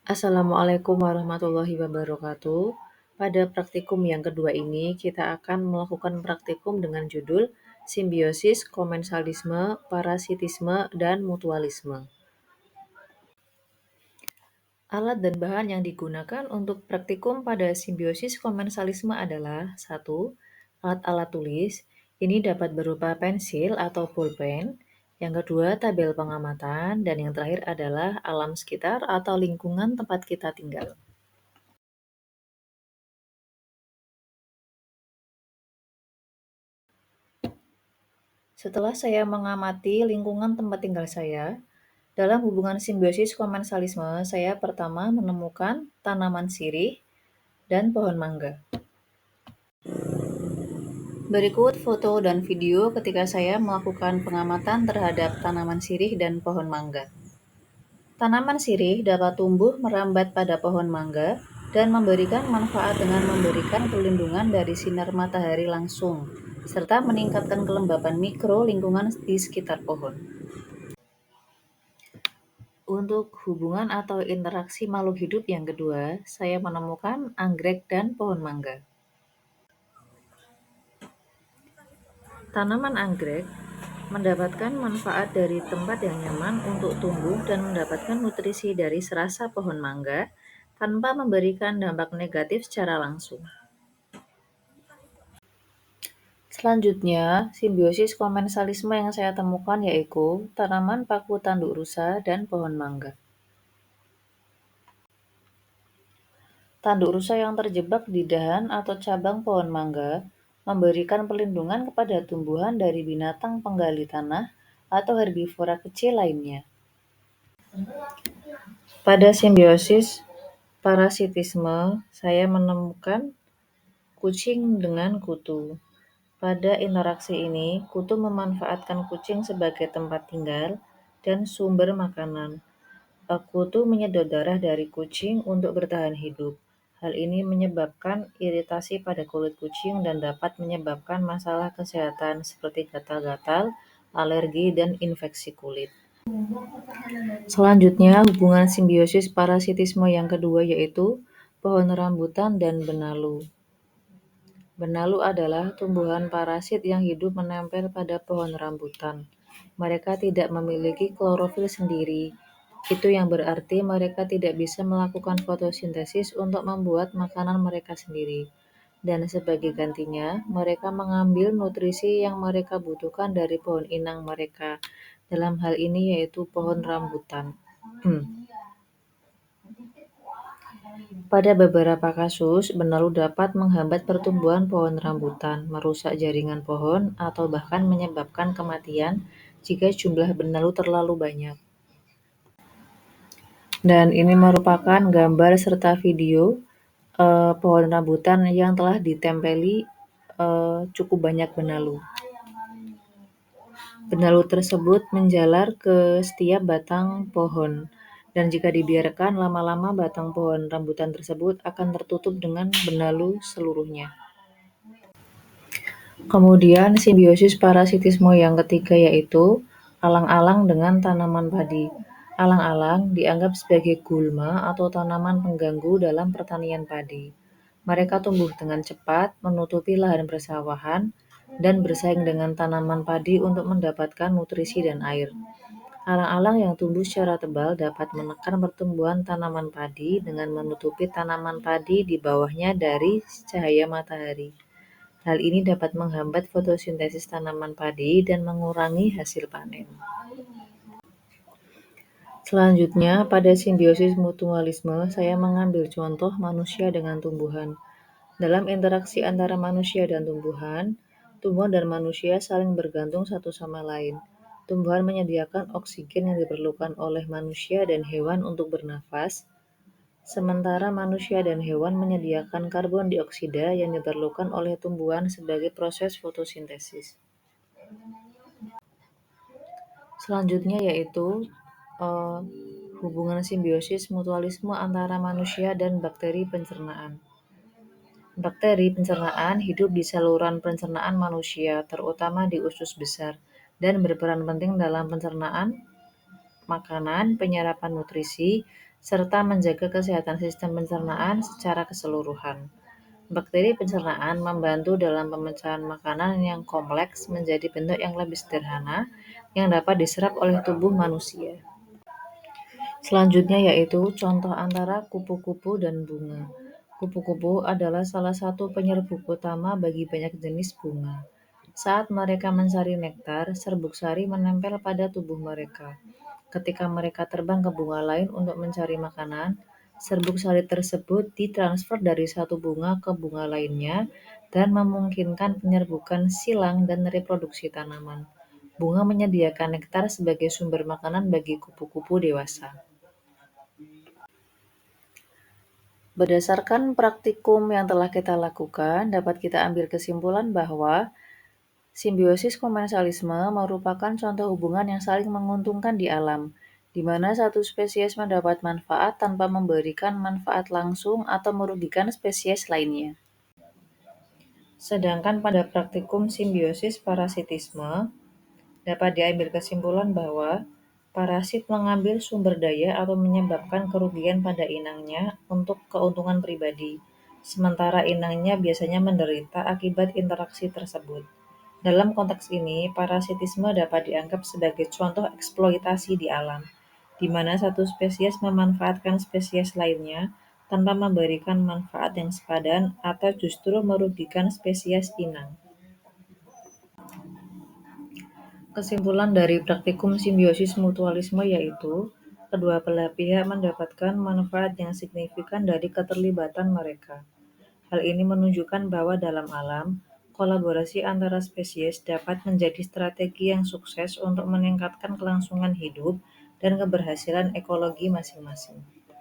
Assalamualaikum warahmatullahi wabarakatuh. Pada praktikum yang kedua ini, kita akan melakukan praktikum dengan judul Simbiosis, Komensalisme, Parasitisme, dan Mutualisme. Alat dan bahan yang digunakan untuk praktikum pada simbiosis komensalisme adalah: 1. Alat-alat tulis. Ini dapat berupa pensil atau pulpen. Yang kedua, tabel pengamatan. Dan yang terakhir adalah alam sekitar atau lingkungan tempat kita tinggal. Setelah saya mengamati lingkungan tempat tinggal saya, dalam hubungan simbiosis komensalisme, saya pertama menemukan tanaman sirih dan pohon mangga. Berikut foto dan video ketika saya melakukan pengamatan terhadap tanaman sirih dan pohon mangga. Tanaman sirih dapat tumbuh merambat pada pohon mangga dan memberikan manfaat dengan memberikan perlindungan dari sinar matahari langsung, serta meningkatkan kelembapan mikro lingkungan di sekitar pohon. Untuk hubungan atau interaksi makhluk hidup yang kedua, saya menemukan anggrek dan pohon mangga. Tanaman anggrek mendapatkan manfaat dari tempat yang nyaman untuk tumbuh dan mendapatkan nutrisi dari serasa pohon mangga tanpa memberikan dampak negatif secara langsung. Selanjutnya, simbiosis komensalisme yang saya temukan yaitu tanaman paku tanduk rusa dan pohon mangga. Tanduk rusa yang terjebak di dahan atau cabang pohon mangga memberikan perlindungan kepada tumbuhan dari binatang penggali tanah atau herbivora kecil lainnya. Pada simbiosis parasitisme, saya menemukan kucing dengan kutu. Pada interaksi ini, kutu memanfaatkan kucing sebagai tempat tinggal dan sumber makanan. Kutu menyedot darah dari kucing untuk bertahan hidup. Hal ini menyebabkan iritasi pada kulit kucing dan dapat menyebabkan masalah kesehatan seperti gatal-gatal, alergi, dan infeksi kulit. Selanjutnya, hubungan simbiosis parasitisme yang kedua yaitu pohon rambutan dan benalu. Benalu adalah tumbuhan parasit yang hidup menempel pada pohon rambutan. Mereka tidak memiliki klorofil sendiri. Itu yang berarti mereka tidak bisa melakukan fotosintesis untuk membuat makanan mereka sendiri. Dan sebagai gantinya, mereka mengambil nutrisi yang mereka butuhkan dari pohon inang mereka. Dalam hal ini yaitu pohon rambutan. Pada beberapa kasus, benalu dapat menghambat pertumbuhan pohon rambutan, merusak jaringan pohon, atau bahkan menyebabkan kematian jika jumlah benalu terlalu banyak. Dan ini merupakan gambar serta video pohon rambutan yang telah ditempeli cukup banyak benalu. Benalu tersebut menjalar ke setiap batang pohon, dan jika dibiarkan lama-lama batang pohon rambutan tersebut akan tertutup dengan benalu seluruhnya. Kemudian simbiosis parasitisme yang ketiga yaitu alang-alang dengan tanaman padi. Alang-alang dianggap sebagai gulma atau tanaman pengganggu dalam pertanian padi. Mereka tumbuh dengan cepat, menutupi lahan persawahan, dan bersaing dengan tanaman padi untuk mendapatkan nutrisi dan air. Alang-alang yang tumbuh secara tebal dapat menekan pertumbuhan tanaman padi dengan menutupi tanaman padi di bawahnya dari cahaya matahari. Hal ini dapat menghambat fotosintesis tanaman padi dan mengurangi hasil panen. Selanjutnya, pada simbiosis mutualisme, saya mengambil contoh manusia dengan tumbuhan. Dalam interaksi antara manusia dan tumbuhan dan manusia saling bergantung satu sama lain. Tumbuhan menyediakan oksigen yang diperlukan oleh manusia dan hewan untuk bernafas, sementara manusia dan hewan menyediakan karbon dioksida yang diperlukan oleh tumbuhan sebagai proses fotosintesis. Selanjutnya yaitu hubungan simbiosis mutualisme antara manusia dan bakteri pencernaan. Bakteri pencernaan hidup di saluran pencernaan manusia, terutama di usus besar, dan berperan penting dalam pencernaan makanan, penyerapan nutrisi, serta menjaga kesehatan sistem pencernaan secara keseluruhan. Bakteri pencernaan membantu dalam pemecahan makanan yang kompleks menjadi bentuk yang lebih sederhana yang dapat diserap oleh tubuh manusia. Selanjutnya yaitu contoh antara kupu-kupu dan bunga. Kupu-kupu adalah salah satu penyerbuk utama bagi banyak jenis bunga. Saat mereka mencari nektar, serbuk sari menempel pada tubuh mereka. Ketika mereka terbang ke bunga lain untuk mencari makanan, serbuk sari tersebut ditransfer dari satu bunga ke bunga lainnya dan memungkinkan penyerbukan silang dan reproduksi tanaman. Bunga menyediakan nektar sebagai sumber makanan bagi kupu-kupu dewasa. Berdasarkan praktikum yang telah kita lakukan, dapat kita ambil kesimpulan bahwa simbiosis komensalisme merupakan contoh hubungan yang saling menguntungkan di alam, di mana satu spesies mendapat manfaat tanpa memberikan manfaat langsung atau merugikan spesies lainnya. Sedangkan pada praktikum simbiosis parasitisme, dapat diambil kesimpulan bahwa parasit mengambil sumber daya atau menyebabkan kerugian pada inangnya untuk keuntungan pribadi, sementara inangnya biasanya menderita akibat interaksi tersebut. Dalam konteks ini, parasitisme dapat dianggap sebagai contoh eksploitasi di alam, di mana satu spesies memanfaatkan spesies lainnya tanpa memberikan manfaat yang sepadan atau justru merugikan spesies inang. Kesimpulan dari praktikum simbiosis mutualisme yaitu, kedua belah pihak mendapatkan manfaat yang signifikan dari keterlibatan mereka. Hal ini menunjukkan bahwa dalam alam, kolaborasi antara spesies dapat menjadi strategi yang sukses untuk meningkatkan kelangsungan hidup dan keberhasilan ekologi masing-masing.